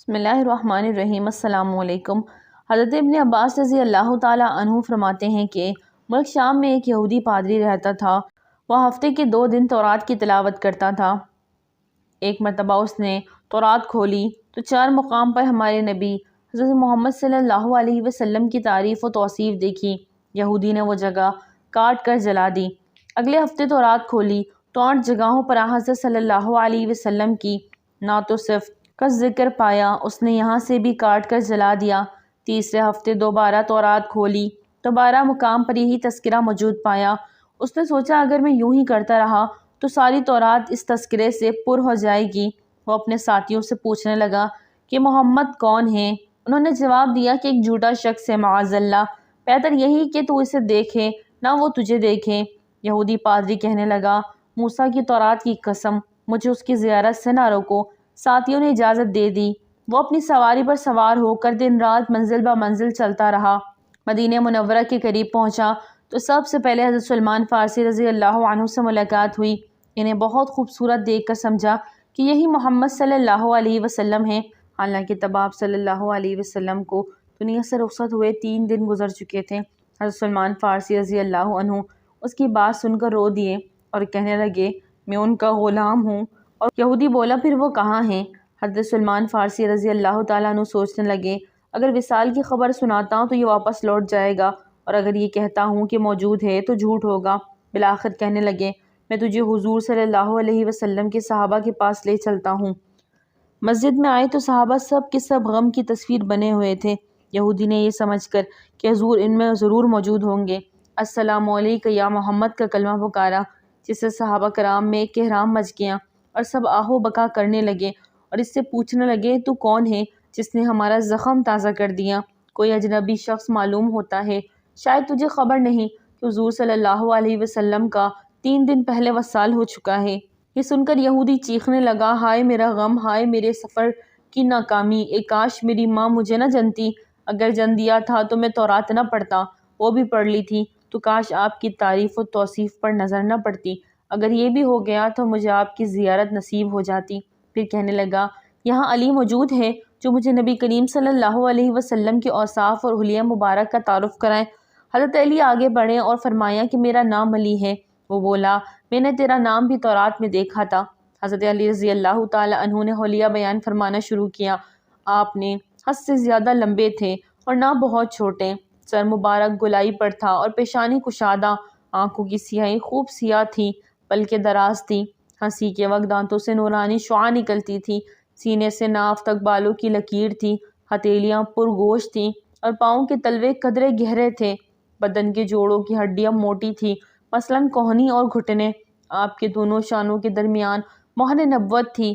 بسم اللہ الرحمن الرحیم۔ السلام علیکم۔ حضرت ابن عباس رضی اللہ تعالیٰ عنہ فرماتے ہیں کہ ملک شام میں ایک یہودی پادری رہتا تھا۔ وہ ہفتے کے 2 دن تورات کی تلاوت کرتا تھا۔ ایک مرتبہ اس نے تورات کھولی تو 4 مقام پر ہمارے نبی حضرت محمد صلی اللہ علیہ وسلم کی تعریف و توصیف دیکھی۔ یہودی نے وہ جگہ کاٹ کر جلا دی۔ اگلے ہفتے تورات کھولی تو 8 جگہوں پر حضرت صلی اللہ علیہ وسلم کی نعت و صفت کا ذکر پایا، اس نے یہاں سے بھی کاٹ کر جلا دیا۔ تیسرے ہفتے دوبارہ تورات کھولی تو 12 مقام پر یہی تذکرہ موجود پایا۔ اس نے سوچا اگر میں یوں ہی کرتا رہا تو ساری تورات اس تذکرے سے پر ہو جائے گی۔ وہ اپنے ساتھیوں سے پوچھنے لگا کہ محمد کون ہیں؟ انہوں نے جواب دیا کہ ایک جھوٹا شخص ہے، معاذ اللہ، بہتر یہی کہ تو اسے دیکھے نہ وہ تجھے دیکھے۔ یہودی پادری کہنے لگا، موسیٰ کی تورات کی قسم، مجھے اس کی زیارت سے نہ روکو۔ ساتھیوں نے اجازت دے دی۔ وہ اپنی سواری پر سوار ہو کر دن رات منزل بہ منزل چلتا رہا۔ مدینہ منورہ کے قریب پہنچا تو سب سے پہلے حضرت سلمان فارسی رضی اللہ عنہ سے ملاقات ہوئی۔ انہیں بہت خوبصورت دیکھ کر سمجھا کہ یہی محمد صلی اللہ علیہ وسلم ہیں۔ حالانکہ تب آپ صلی اللہ علیہ وسلم کو دنیا سے رخصت ہوئے 3 دن گزر چکے تھے۔ حضرت سلمان فارسی رضی اللہ عنہ اس کی بات سن کر رو دیے اور کہنے لگے، میں ان کا غلام ہوں۔ اور یہودی بولا، پھر وہ کہاں ہیں؟ حضرت سلمان فارسی رضی اللہ تعالیٰ عنہ سوچنے لگے، اگر وصال کی خبر سناتا ہوں تو یہ واپس لوٹ جائے گا، اور اگر یہ کہتا ہوں کہ موجود ہے تو جھوٹ ہوگا۔ بالآخر کہنے لگے، میں تجھے حضور صلی اللہ علیہ وسلم کے صحابہ کے پاس لے چلتا ہوں۔ مسجد میں آئے تو صحابہ سب کے سب غم کی تصویر بنے ہوئے تھے۔ یہودی نے یہ سمجھ کر کہ حضور ان میں ضرور موجود ہوں گے، السلام علیکم یا محمد کا کلمہ پکارا، جس سے صحابہ کرام میں ایک احرام مچ گیا اور سب آہو بکا کرنے لگے اور اس سے پوچھنے لگے، تو کون ہے جس نے ہمارا زخم تازہ کر دیا؟ کوئی اجنبی شخص معلوم ہوتا ہے، شاید تجھے خبر نہیں کہ حضور صلی اللہ علیہ وسلم کا 3 دن پہلے وصال ہو چکا ہے۔ یہ سن کر یہودی چیخنے لگا، ہائے میرا غم، ہائے میرے سفر کی ناکامی، اے کاش میری ماں مجھے نہ جنتی، اگر جن دیا تھا تو میں تورات نہ پڑھتا، وہ بھی پڑھ لی تھی، تو کاش آپ کی تعریف و توصیف پر نظر نہ پڑتی، اگر یہ بھی ہو گیا تو مجھے آپ کی زیارت نصیب ہو جاتی۔ پھر کہنے لگا، یہاں علی موجود ہے جو مجھے نبی کریم صلی اللہ علیہ وسلم کے اوصاف اور حلیہ مبارک کا تعارف کرائیں۔ حضرت علی آگے بڑھے اور فرمایا کہ میرا نام علی ہے۔ وہ بولا، میں نے تیرا نام بھی تورات میں دیکھا تھا۔ حضرت علی رضی اللہ تعالی عنہ نے حلیہ بیان فرمانا شروع کیا۔ آپ نے حد سے زیادہ لمبے تھے اور نہ بہت چھوٹے، سر مبارک گلائی پر تھا اور پیشانی کشادہ، آنکھوں کی سیاہی خوب سیاہ تھی، پلکیں دراز تھی، ہنسی کے وقت دانتوں سے نورانی شعاع نکلتی تھی، سینے سے ناف تک بالوں کی لکیر تھی، ہتھیلیاں پرگوشت تھیں اور پاؤں کے تلوے قدرے گہرے تھے، بدن کے جوڑوں کی ہڈیاں موٹی تھی، مثلاً کوہنی اور گھٹنے، آپ کے دونوں شانوں کے درمیان مہر نبوت تھی۔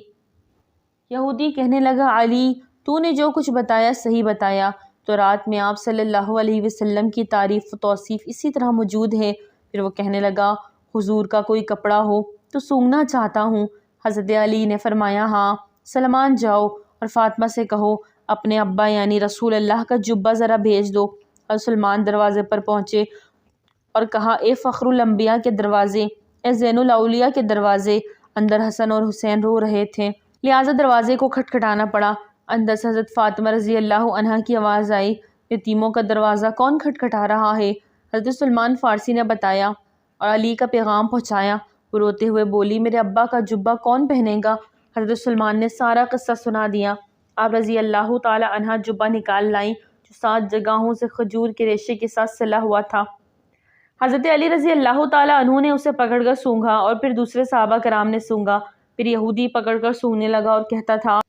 یہودی کہنے لگا، علی تو نے جو کچھ بتایا صحیح بتایا، تو رات میں آپ صلی اللہ علیہ وسلم کی تعریف و توصیف اسی طرح موجود ہے۔ پھر وہ کہنے لگا، حضور کا کوئی کپڑا ہو تو سونگنا چاہتا ہوں۔ حضرت علی نے فرمایا، ہاں، سلمان جاؤ اور فاطمہ سے کہو اپنے ابا یعنی رسول اللہ کا جبہ ذرا بھیج دو۔ اور سلمان دروازے پر پہنچے اور کہا، اے فخر الانبیاء کے دروازے، اے زین الاولیاء کے دروازے۔ اندر حسن اور حسین رو رہے تھے، لہٰذا دروازے کو کھٹکھٹانا پڑا۔ اندر سے حضرت فاطمہ رضی اللہ عنہا کی آواز آئی، یتیموں کا دروازہ کون کھٹکھٹا رہا ہے؟ حضرت سلمان فارسی نے بتایا اور علی کا پیغام پہنچایا۔ وہ روتے ہوئے بولی، میرے ابا کا جبہ کون پہنے گا؟ حضرت سلمان نے سارا قصہ سنا دیا۔ آپ رضی اللہ تعالی عنہ جبہ نکال لائیں جو 7 جگہوں سے کھجور کے ریشے کے ساتھ سلا ہوا تھا۔ حضرت علی رضی اللہ تعالی عنہ نے اسے پکڑ کر سونگھا اور پھر دوسرے صحابہ کرام نے سونگھا۔ پھر یہودی پکڑ کر سونگنے لگا اور کہتا تھا،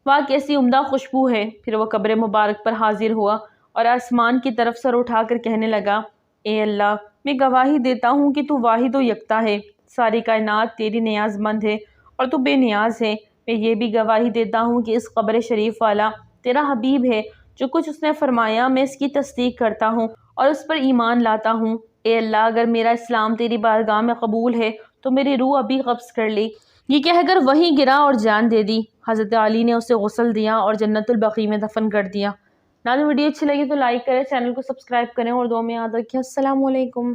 واہ کیسی عمدہ خوشبو ہے۔ پھر وہ قبر مبارک پر حاضر ہوا اور آسمان کی طرف سر اٹھا کر کہنے لگا، اے اللہ، میں گواہی دیتا ہوں کہ تو واحد و یکتا ہے، ساری کائنات تیری نیاز مند ہے اور تو بے نیاز ہے۔ میں یہ بھی گواہی دیتا ہوں کہ اس قبر شریف والا تیرا حبیب ہے، جو کچھ اس نے فرمایا میں اس کی تصدیق کرتا ہوں اور اس پر ایمان لاتا ہوں۔ اے اللہ، اگر میرا اسلام تیری بارگاہ میں قبول ہے تو میری روح ابھی قبض کر لی۔ یہ کہہ کر وہیں گرا اور جان دے دی۔ حضرت علی نے اسے غسل دیا اور جنت البقیع میں دفن کر دیا۔ ناظرین، ویڈیو اچھی لگی تو لائک کریں، چینل کو سبسکرائب کریں اور دعا میں یاد رکھیں۔ السلام علیکم۔